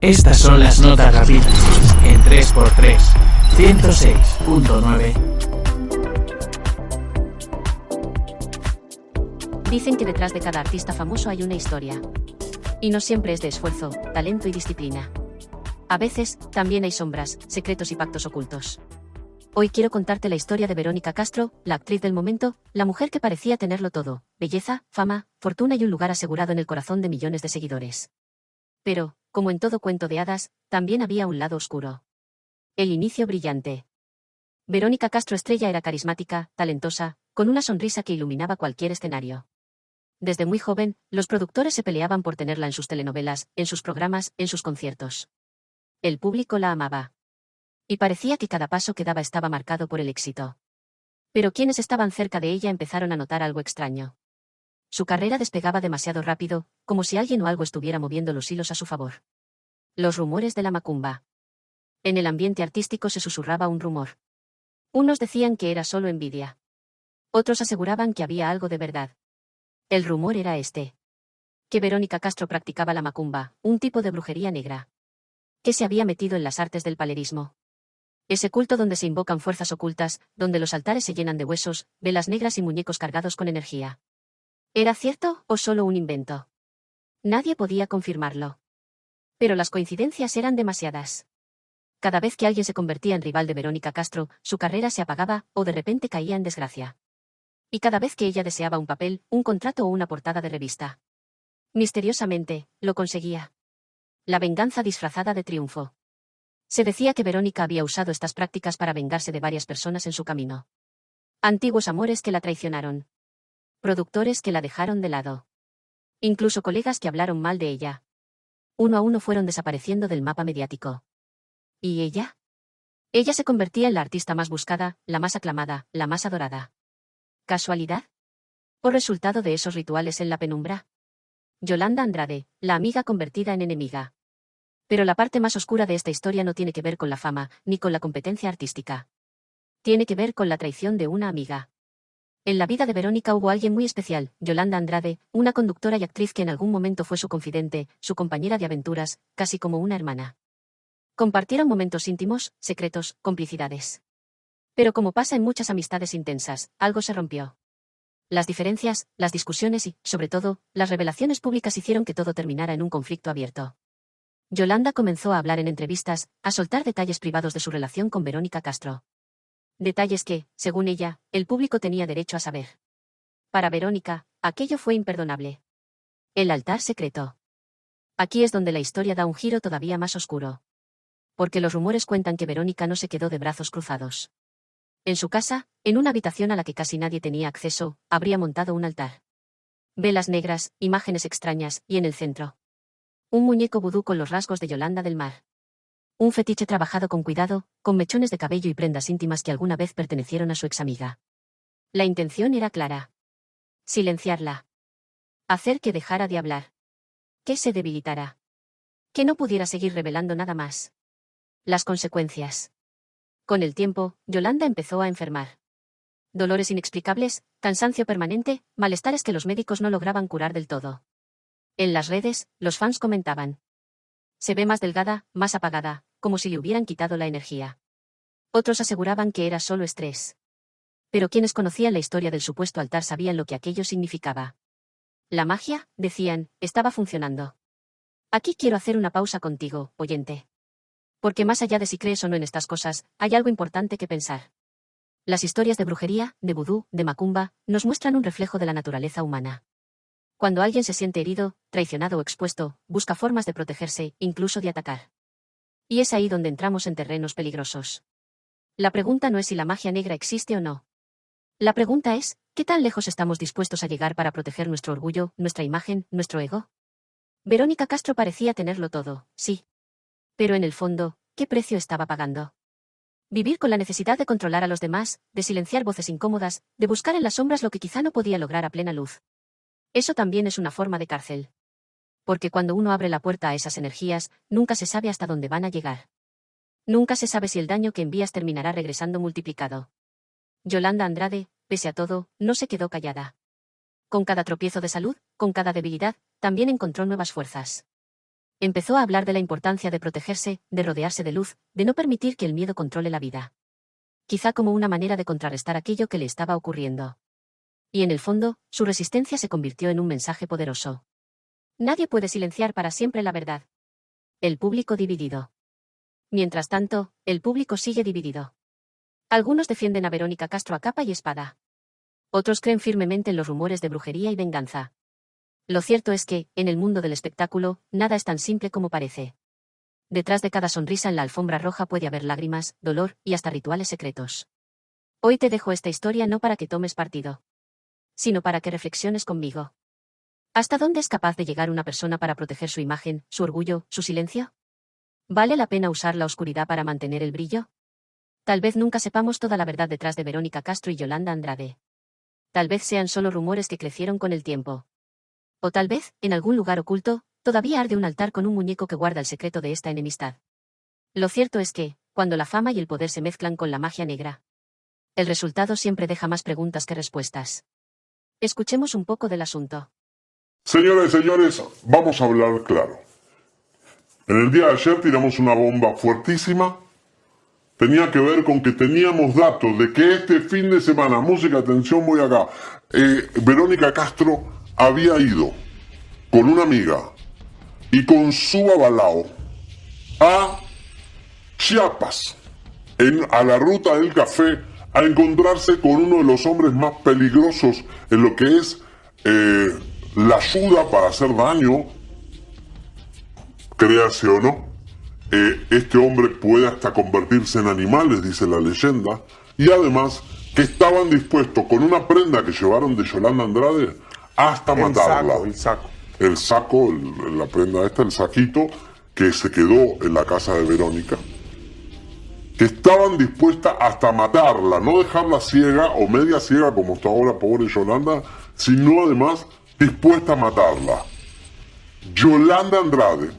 Estas son las notas rápidas en 3x3, 106.9. Dicen que detrás de cada artista famoso hay una historia. Y no siempre es de esfuerzo, talento y disciplina. A veces, también hay sombras, secretos y pactos ocultos. Hoy quiero contarte la historia de Verónica Castro, la actriz del momento, la mujer que parecía tenerlo todo: belleza, fama, fortuna y un lugar asegurado en el corazón de millones de seguidores. Pero, como en todo cuento de hadas, también había un lado oscuro. El inicio brillante. Verónica Castro estrella era carismática, talentosa, con una sonrisa que iluminaba cualquier escenario. Desde muy joven, los productores se peleaban por tenerla en sus telenovelas, en sus programas, en sus conciertos. El público la amaba. Y parecía que cada paso que daba estaba marcado por el éxito. Pero quienes estaban cerca de ella empezaron a notar algo extraño. Su carrera despegaba demasiado rápido, como si alguien o algo estuviera moviendo los hilos a su favor. Los rumores de la macumba. En el ambiente artístico se susurraba un rumor. Unos decían que era solo envidia. Otros aseguraban que había algo de verdad. El rumor era este: que Verónica Castro practicaba la macumba, un tipo de brujería negra. Que se había metido en las artes del palerismo. Ese culto donde se invocan fuerzas ocultas, donde los altares se llenan de huesos, velas negras y muñecos cargados con energía. ¿Era cierto o solo un invento? Nadie podía confirmarlo. Pero las coincidencias eran demasiadas. Cada vez que alguien se convertía en rival de Verónica Castro, su carrera se apagaba, o de repente caía en desgracia. Y cada vez que ella deseaba un papel, un contrato o una portada de revista, misteriosamente, lo conseguía. La venganza disfrazada de triunfo. Se decía que Verónica había usado estas prácticas para vengarse de varias personas en su camino. Antiguos amores que la traicionaron. Productores que la dejaron de lado. Incluso colegas que hablaron mal de ella. Uno a uno fueron desapareciendo del mapa mediático. ¿Y ella? Ella se convertía en la artista más buscada, la más aclamada, la más adorada. ¿Casualidad? ¿O resultado de esos rituales en la penumbra? Yolanda Andrade, la amiga convertida en enemiga. Pero la parte más oscura de esta historia no tiene que ver con la fama, ni con la competencia artística. Tiene que ver con la traición de una amiga. En la vida de Verónica hubo alguien muy especial, Yolanda Andrade, una conductora y actriz que en algún momento fue su confidente, su compañera de aventuras, casi como una hermana. Compartieron momentos íntimos, secretos, complicidades. Pero como pasa en muchas amistades intensas, algo se rompió. Las diferencias, las discusiones y, sobre todo, las revelaciones públicas hicieron que todo terminara en un conflicto abierto. Yolanda comenzó a hablar en entrevistas, a soltar detalles privados de su relación con Verónica Castro. Detalles que, según ella, el público tenía derecho a saber. Para Verónica, aquello fue imperdonable. El altar secreto. Aquí es donde la historia da un giro todavía más oscuro. Porque los rumores cuentan que Verónica no se quedó de brazos cruzados. En su casa, en una habitación a la que casi nadie tenía acceso, habría montado un altar. Velas negras, imágenes extrañas, y en el centro, un muñeco vudú con los rasgos de Yolanda del Mar. Un fetiche trabajado con cuidado, con mechones de cabello y prendas íntimas que alguna vez pertenecieron a su examiga. La intención era clara. Silenciarla. Hacer que dejara de hablar. Que se debilitara. Que no pudiera seguir revelando nada más. Las consecuencias. Con el tiempo, Yolanda empezó a enfermar. Dolores inexplicables, cansancio permanente, malestares que los médicos no lograban curar del todo. En las redes, los fans comentaban: se ve más delgada, más apagada, como si le hubieran quitado la energía. Otros aseguraban que era solo estrés. Pero quienes conocían la historia del supuesto altar sabían lo que aquello significaba. La magia, decían, estaba funcionando. Aquí quiero hacer una pausa contigo, oyente. Porque más allá de si crees o no en estas cosas, hay algo importante que pensar. Las historias de brujería, de vudú, de macumba, nos muestran un reflejo de la naturaleza humana. Cuando alguien se siente herido, traicionado o expuesto, busca formas de protegerse, incluso de atacar. Y es ahí donde entramos en terrenos peligrosos. La pregunta no es si la magia negra existe o no. La pregunta es, ¿qué tan lejos estamos dispuestos a llegar para proteger nuestro orgullo, nuestra imagen, nuestro ego? Verónica Castro parecía tenerlo todo, sí. Pero en el fondo, ¿qué precio estaba pagando? Vivir con la necesidad de controlar a los demás, de silenciar voces incómodas, de buscar en las sombras lo que quizá no podía lograr a plena luz. Eso también es una forma de cárcel. Porque cuando uno abre la puerta a esas energías, nunca se sabe hasta dónde van a llegar. Nunca se sabe si el daño que envías terminará regresando multiplicado. Yolanda Andrade, pese a todo, no se quedó callada. Con cada tropiezo de salud, con cada debilidad, también encontró nuevas fuerzas. Empezó a hablar de la importancia de protegerse, de rodearse de luz, de no permitir que el miedo controle la vida. Quizá como una manera de contrarrestar aquello que le estaba ocurriendo. Y en el fondo, su resistencia se convirtió en un mensaje poderoso. Nadie puede silenciar para siempre la verdad. El público dividido. Mientras tanto, el público sigue dividido. Algunos defienden a Verónica Castro a capa y espada. Otros creen firmemente en los rumores de brujería y venganza. Lo cierto es que, en el mundo del espectáculo, nada es tan simple como parece. Detrás de cada sonrisa en la alfombra roja puede haber lágrimas, dolor y hasta rituales secretos. Hoy te dejo esta historia no para que tomes partido, sino para que reflexiones conmigo. ¿Hasta dónde es capaz de llegar una persona para proteger su imagen, su orgullo, su silencio? ¿Vale la pena usar la oscuridad para mantener el brillo? Tal vez nunca sepamos toda la verdad detrás de Verónica Castro y Yolanda Andrade. Tal vez sean solo rumores que crecieron con el tiempo. O tal vez, en algún lugar oculto, todavía arde un altar con un muñeco que guarda el secreto de esta enemistad. Lo cierto es que, cuando la fama y el poder se mezclan con la magia negra, el resultado siempre deja más preguntas que respuestas. Escuchemos un poco del asunto. Señoras y señores, vamos a hablar claro. En el día de ayer tiramos una bomba fuertísima. Tenía que ver con que teníamos datos de que este fin de semana, música, atención, voy acá, Verónica Castro había ido con una amiga y con su avalao a Chiapas, a la ruta del café, a encontrarse con uno de los hombres más peligrosos en lo que es la ayuda para hacer daño, créase o no. Este hombre puede hasta convertirse en animales, dice la leyenda, y además que estaban dispuestos con una prenda que llevaron de Yolanda Andrade hasta matarla. El saco, la prenda esta, el saquito que se quedó en la casa de Verónica, que estaban dispuestas hasta matarla, no dejarla ciega o media ciega como está ahora pobre Yolanda, sino además dispuesta a matarla. Yolanda Andrade.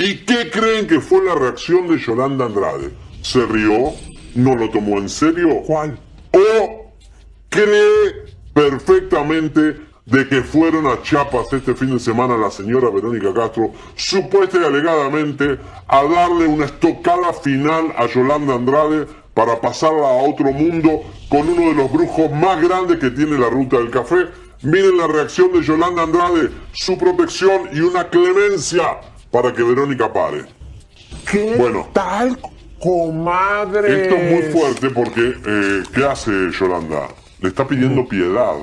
¿Y qué creen que fue la reacción de Yolanda Andrade? ¿Se rió? ¿No lo tomó en serio? ¿Cuál? ¿O cree perfectamente de que fueron a Chiapas este fin de semana la señora Verónica Castro, supuesta y alegadamente, a darle una estocada final a Yolanda Andrade para pasarla a otro mundo con uno de los brujos más grandes que tiene la ruta del café? Miren la reacción de Yolanda Andrade, su protección y una clemencia para que Verónica pare. ¿Qué tal, comadre? Esto es muy fuerte porque, ¿qué hace Yolanda? Le está pidiendo piedad.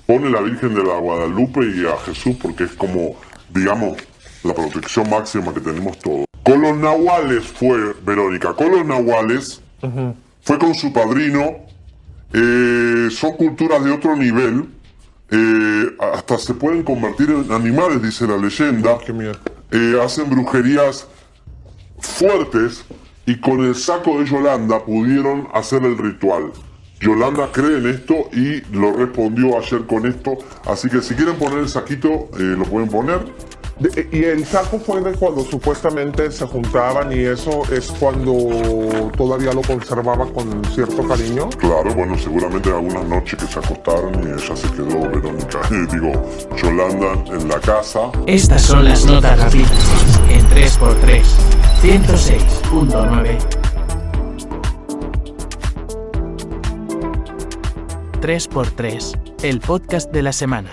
Pone la Virgen de la Guadalupe y a Jesús porque es como, digamos, la protección máxima que tenemos todos. Con los nahuales fue Verónica. Con los nahuales fue con su padrino. Son culturas de otro nivel. Hasta se pueden convertir en animales, dice la leyenda. Qué miedo. Hacen brujerías fuertes y con el saco de Yolanda pudieron hacer el ritual. Yolanda cree en esto y lo respondió ayer con esto, así que si quieren poner el saquito, lo pueden poner. Y el saco fue de cuando supuestamente se juntaban y eso es cuando todavía lo conservaba con cierto cariño. Claro, bueno, seguramente algunas noches que se acostaron y ella se quedó, Verónica, Yolanda en la casa. Estas son las notas rápidas en 3x3, 106.9. 3x3, el podcast de la semana.